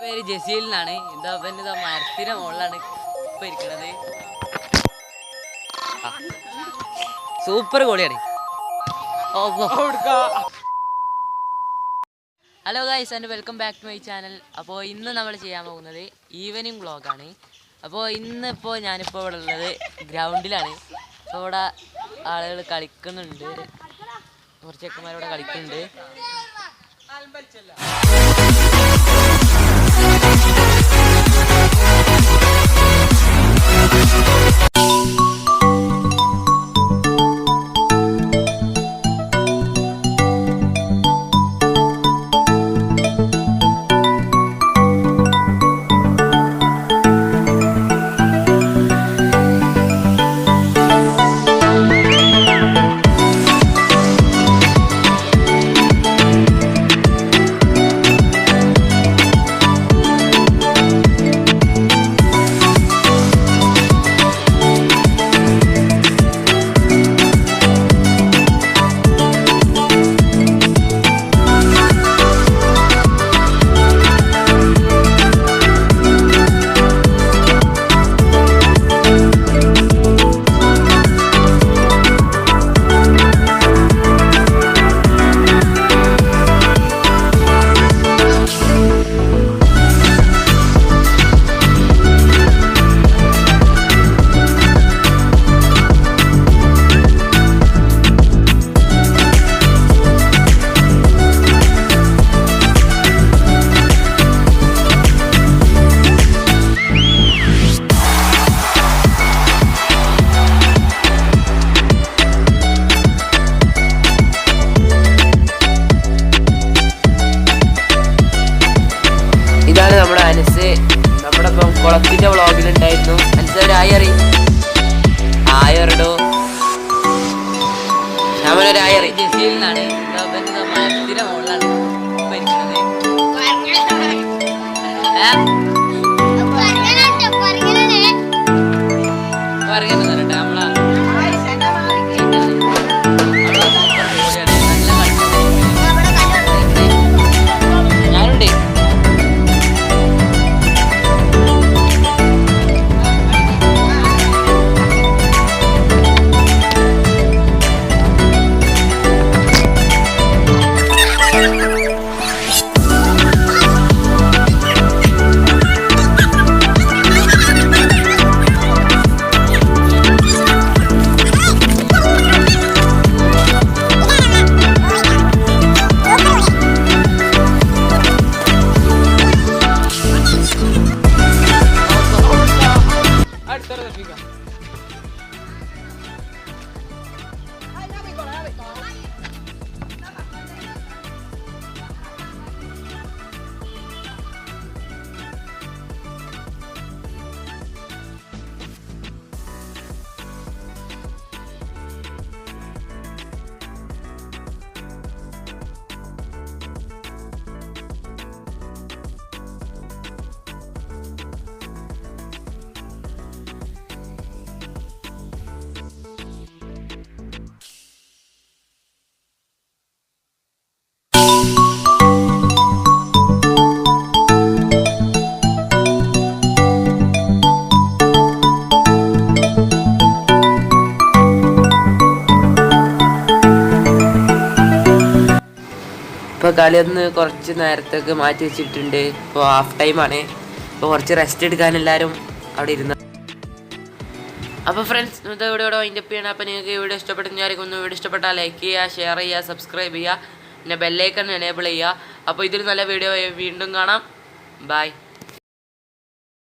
പേര് ജസീൽ എന്നാണ്. ഇതാ മരത്തിന് മുകളിലാണ് ഇപ്പൊ ഇരിക്കണത്. സൂപ്പർ ഗോളിയാണ്. Hello guys and welcome back to my channel. അപ്പോൾ ഇന്ന് നമ്മൾ ചെയ്യാൻ പോകുന്നത് ഈവനിങ് വ്ളോഗാണ്. അപ്പോൾ ഇന്നിപ്പോൾ ഞാനിപ്പോൾ ഇവിടെ ഉള്ളത് ഗ്രൗണ്ടിലാണ്. അപ്പോൾ ഇവിടെ ആളുകൾ കളിക്കുന്നുണ്ട്, കുറച്ച് ചെക്കന്മാരിവിടെ കളിക്കുന്നുണ്ട്. ഇതാണ് നമ്മുടെ അനസ്. നമ്മുടെ ഇപ്പം കുളത്തിന്റെ വ്ളോഗിലുണ്ടായിരുന്നു. അനസ് ഒരു ആയറി ആയറിടോ, നമ്മളൊരു ആയറി ജസീലിനാണ്. മരത്തിന്റെ മുകളിലാണ് ഇപ്പൊ ഇരിക്കുന്നത്. പറയുന്നുണ്ട് നമ്മളാ ഞാനുണ്ട്. ഇപ്പോൾ കളിയൊന്ന് കുറച്ച് നേരത്തേക്ക് മാറ്റി വെച്ചിട്ടുണ്ട്. ഇപ്പോൾ ഹാഫ് ടൈമാണ്. ഇപ്പോൾ കുറച്ച് റെസ്റ്റ് എടുക്കാൻ എല്ലാവരും അവിടെ ഇരുന്നു. അപ്പോൾ ഫ്രണ്ട്സ്, ഇന്നത്തെ വീഡിയോ വൈൻഡപ്പ് ചെയ്യണം. അപ്പോൾ നിങ്ങൾക്ക് വീഡിയോ ഇഷ്ടപ്പെട്ടെങ്കിൽ വീഡിയോ ഇഷ്ടപ്പെട്ടാൽ ലൈക്ക് ചെയ്യുക, ഷെയർ ചെയ്യുക, സബ്സ്ക്രൈബ് ചെയ്യുക, പിന്നെ ബെല്ലൈക്കൺ എനേബിൾ ചെയ്യുക. അപ്പോൾ ഇതിൽ നല്ല വീഡിയോ വീണ്ടും കാണാം. ബൈ.